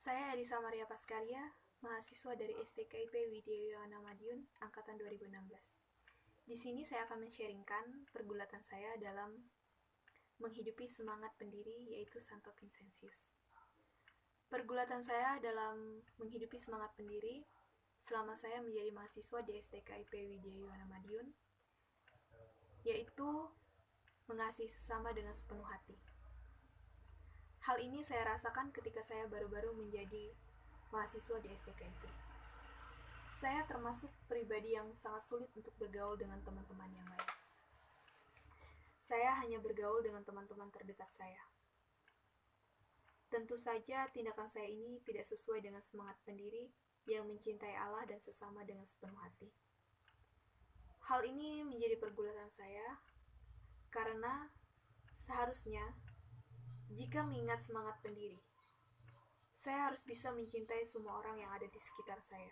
Saya Elisa Maria Paskalia, mahasiswa dari STKIP Widya Yohana Madiun, angkatan 2016. Di sini saya akan men-sharingkan pergulatan saya dalam menghidupi semangat pendiri, yaitu Santo Vincentius. Pergulatan saya dalam menghidupi semangat pendiri selama saya menjadi mahasiswa di STKIP Widya Yohana Madiun, yaitu mengasihi sesama dengan sepenuh hati. Hal ini saya rasakan ketika saya baru-baru menjadi mahasiswa di STKIP. Saya termasuk pribadi yang sangat sulit untuk bergaul dengan teman-teman yang lain. Saya hanya bergaul dengan teman-teman terdekat saya. Tentu saja tindakan saya ini tidak sesuai dengan semangat pendiri yang mencintai Allah dan sesama dengan sepenuh hati. Hal ini menjadi pergulatan saya karena seharusnya jika mengingat semangat pendiri, saya harus bisa mencintai semua orang yang ada di sekitar saya.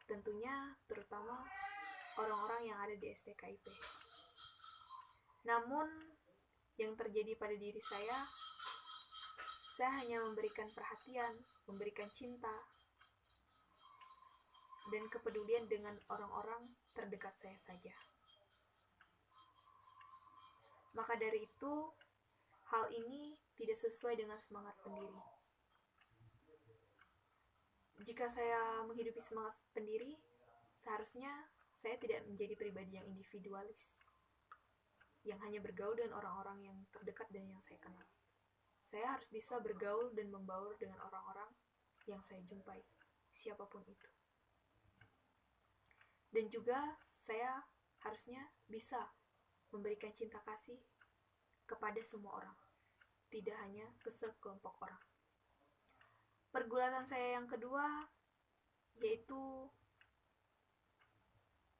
Tentunya terutama orang-orang yang ada di STKIP. Namun, yang terjadi pada diri saya hanya memberikan perhatian, memberikan cinta, dan kepedulian dengan orang-orang terdekat saya saja. Maka dari itu, hal ini tidak sesuai dengan semangat pendiri. Jika saya menghidupi semangat pendiri, seharusnya saya tidak menjadi pribadi yang individualis, yang hanya bergaul dengan orang-orang yang terdekat dan yang saya kenal. Saya harus bisa bergaul dan membaur dengan orang-orang yang saya jumpai, siapapun itu. Dan juga saya harusnya bisa memberikan cinta kasih kepada semua orang, tidak hanya ke sekelompok orang. Pergulatan saya yang kedua yaitu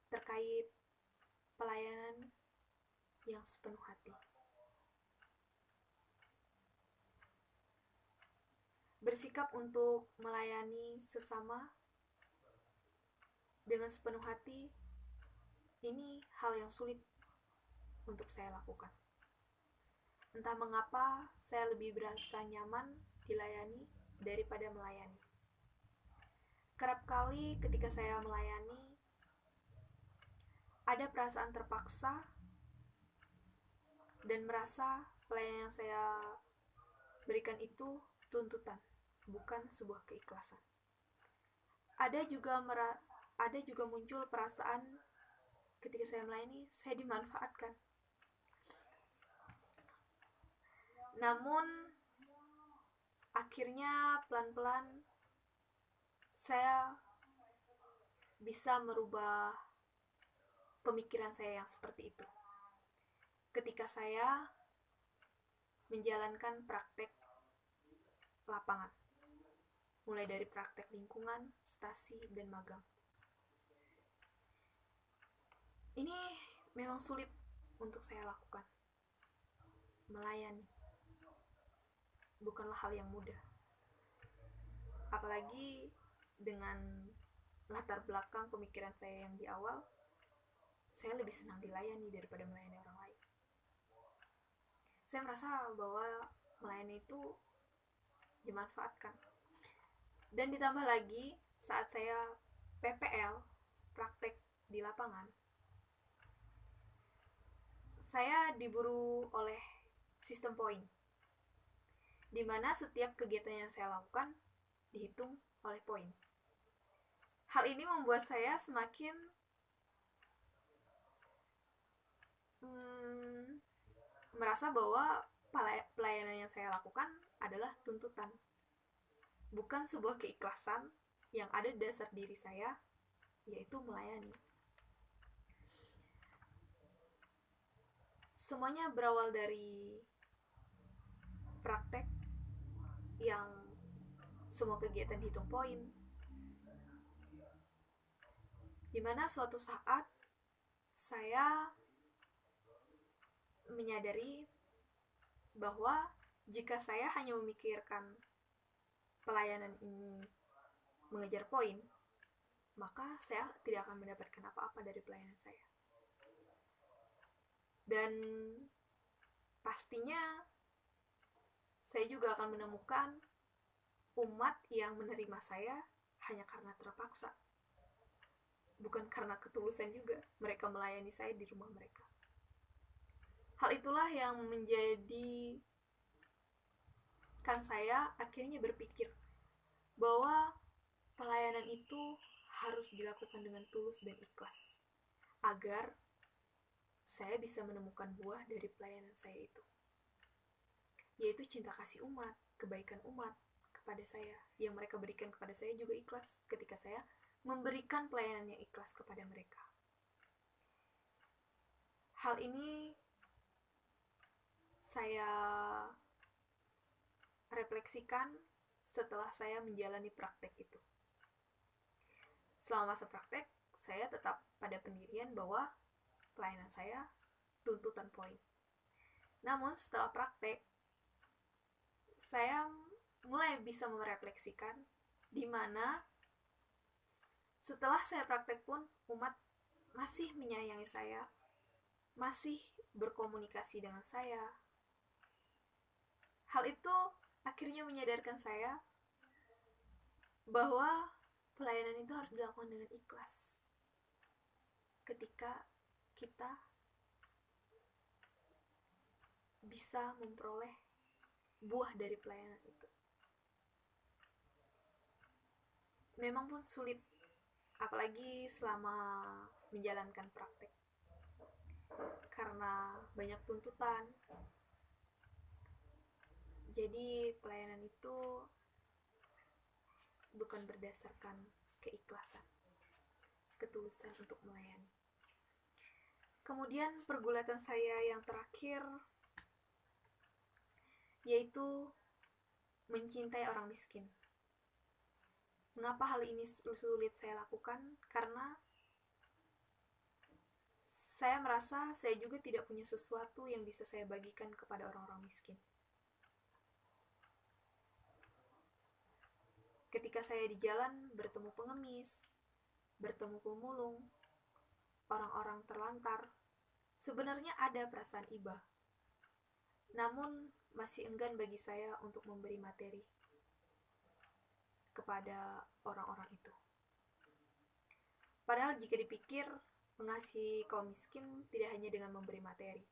terkait pelayanan yang sepenuh hati. Bersikap untuk melayani sesama dengan sepenuh hati, ini hal yang sulit untuk saya lakukan. Entah mengapa saya lebih berasa nyaman dilayani daripada melayani. Kerap kali ketika saya melayani, ada perasaan terpaksa dan merasa pelayanan yang saya berikan itu tuntutan, bukan sebuah keikhlasan. Ada juga muncul perasaan ketika saya melayani, saya dimanfaatkan. Namun, akhirnya pelan-pelan saya bisa merubah pemikiran saya yang seperti itu. Ketika saya menjalankan praktek lapangan, mulai dari praktek lingkungan, stasi, dan magang. Ini memang sulit untuk saya lakukan. Melayani bukanlah hal yang mudah. Apalagi dengan latar belakang pemikiran saya yang di awal, saya lebih senang dilayani daripada melayani orang lain. Saya merasa bahwa melayani itu dimanfaatkan. Dan ditambah lagi saat saya PPL, praktek di lapangan, saya diburu oleh sistem poin, di mana setiap kegiatan yang saya lakukan dihitung oleh poin. Hal ini membuat saya semakin merasa bahwa pelayanan yang saya lakukan adalah tuntutan, bukan sebuah keikhlasan yang ada di dasar diri saya, yaitu melayani. Semuanya berawal dari praktek yang semua kegiatan dihitung poin, dimana suatu saat saya menyadari bahwa jika saya hanya memikirkan pelayanan ini mengejar poin, maka saya tidak akan mendapatkan apa-apa dari pelayanan saya. Dan pastinya saya juga akan menemukan umat yang menerima saya hanya karena terpaksa, bukan karena ketulusan juga mereka melayani saya di rumah mereka. Hal itulah yang menjadikan saya akhirnya berpikir bahwa pelayanan itu harus dilakukan dengan tulus dan ikhlas, agar saya bisa menemukan buah dari pelayanan saya itu, yaitu cinta kasih umat, kebaikan umat kepada saya, yang mereka berikan kepada saya juga ikhlas ketika saya memberikan pelayanan yang ikhlas kepada mereka. Hal ini saya refleksikan setelah saya menjalani praktek itu. Selama masa praktek, saya tetap pada pendirian bahwa pelayanan saya tuntutan poin. Namun setelah praktek, saya mulai bisa merefleksikan di mana setelah saya praktek pun umat masih menyayangi saya, masih berkomunikasi dengan saya. Hal itu akhirnya menyadarkan saya bahwa pelayanan itu harus dilakukan dengan ikhlas. Ketika kita bisa memperoleh buah dari pelayanan itu. Memang pun sulit, apalagi selama menjalankan praktek, karena banyak tuntutan. Jadi pelayanan itu bukan berdasarkan keikhlasan, ketulusan untuk melayani. Kemudian pergulatan saya yang terakhir yaitu mencintai orang miskin. Mengapa hal ini sulit saya lakukan? Karena saya merasa saya juga tidak punya sesuatu yang bisa saya bagikan kepada orang-orang miskin. Ketika saya di jalan bertemu pengemis, bertemu pemulung, orang-orang terlantar, sebenarnya ada perasaan iba. Namun masih enggan bagi saya untuk memberi materi kepada orang-orang itu. Padahal jika dipikir, mengasihi kaum miskin tidak hanya dengan memberi materi,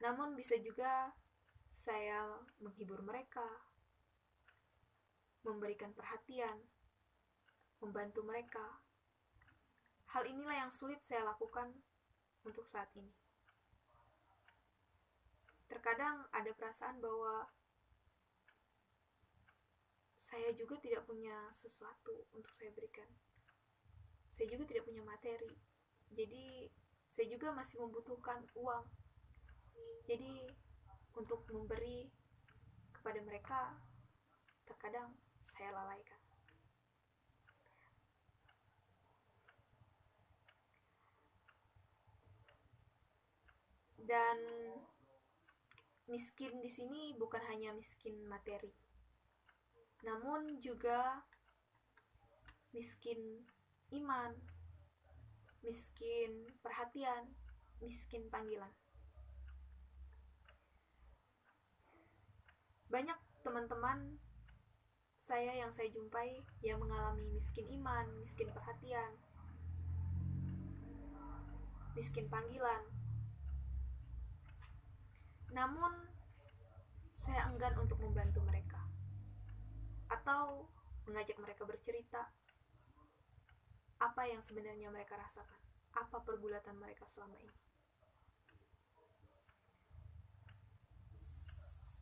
namun bisa juga saya menghibur mereka, memberikan perhatian, membantu mereka. Hal inilah yang sulit saya lakukan untuk saat ini. Terkadang ada perasaan bahwa saya juga tidak punya sesuatu untuk saya berikan. Saya juga tidak punya materi. Jadi saya juga masih membutuhkan uang. Jadi untuk memberi kepada mereka terkadang saya lalaikan. Dan miskin di sini bukan hanya miskin materi, namun juga miskin iman, miskin perhatian, miskin panggilan. Banyak teman-teman saya yang saya jumpai yang mengalami miskin iman, miskin perhatian, miskin panggilan. Namun saya enggan untuk membantu mereka atau mengajak mereka bercerita apa yang sebenarnya mereka rasakan, apa pergulatan mereka selama ini.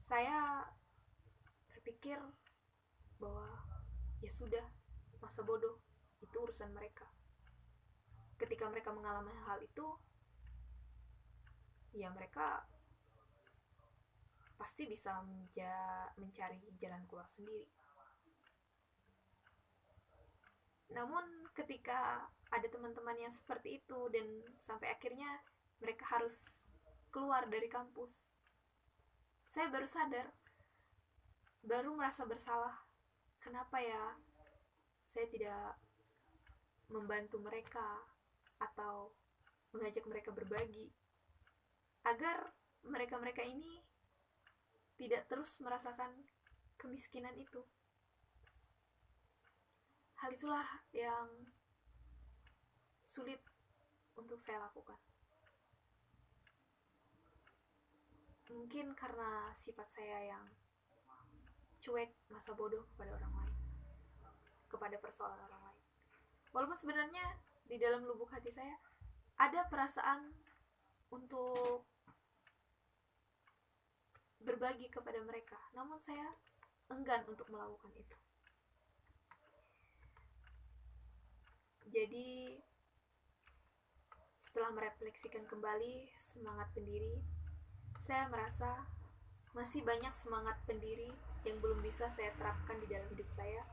Saya berpikir bahwa ya sudah, masa bodoh, itu urusan mereka. Ketika mereka mengalami hal itu, ya mereka pasti bisa mencari jalan keluar sendiri. Namun ketika ada teman-teman yang seperti itu dan sampai akhirnya mereka harus keluar dari kampus, saya baru sadar, baru merasa bersalah. Kenapa ya saya tidak membantu mereka atau mengajak mereka berbagi, agar mereka-mereka ini tidak terus merasakan kemiskinan itu. Hal itulah yang sulit untuk saya lakukan. Mungkin karena sifat saya yang cuek, masa bodoh kepada orang lain, kepada persoalan orang lain. Walaupun sebenarnya di dalam lubuk hati saya ada perasaan untuk berbagi kepada mereka, namun saya enggan untuk melakukan itu. Jadi setelah merefleksikan kembali semangat pendiri, saya merasa masih banyak semangat pendiri yang belum bisa saya terapkan di dalam hidup saya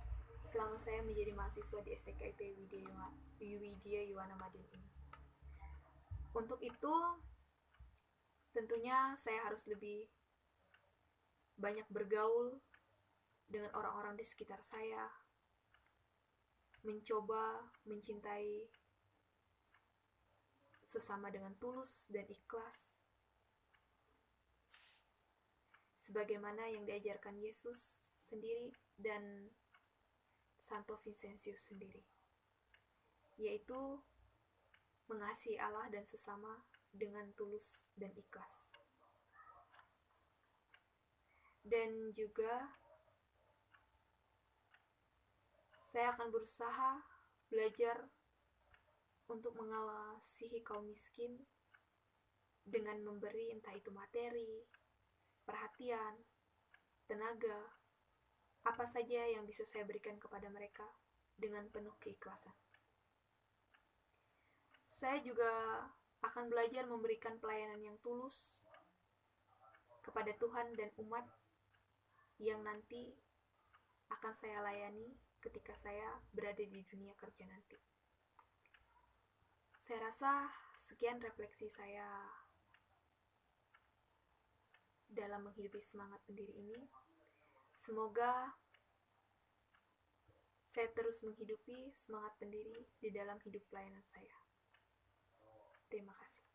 selama saya menjadi mahasiswa di STKIP Widya Yuwana Madiun ini. Untuk itu, tentunya saya harus lebih banyak bergaul dengan orang-orang di sekitar saya, mencoba mencintai sesama dengan tulus dan ikhlas, sebagaimana yang diajarkan Yesus sendiri dan Santo Vincentius sendiri, yaitu mengasihi Allah dan sesama dengan tulus dan ikhlas. Dan juga saya akan berusaha belajar untuk mengasihi kaum miskin dengan memberi entah itu materi, perhatian, tenaga, apa saja yang bisa saya berikan kepada mereka dengan penuh keikhlasan. Saya juga akan belajar memberikan pelayanan yang tulus kepada Tuhan dan umat yang nanti akan saya layani ketika saya berada di dunia kerja nanti. Saya rasa sekian refleksi saya dalam menghidupi semangat pendiri ini. Semoga saya terus menghidupi semangat pendiri di dalam hidup pelayanan saya. Terima kasih.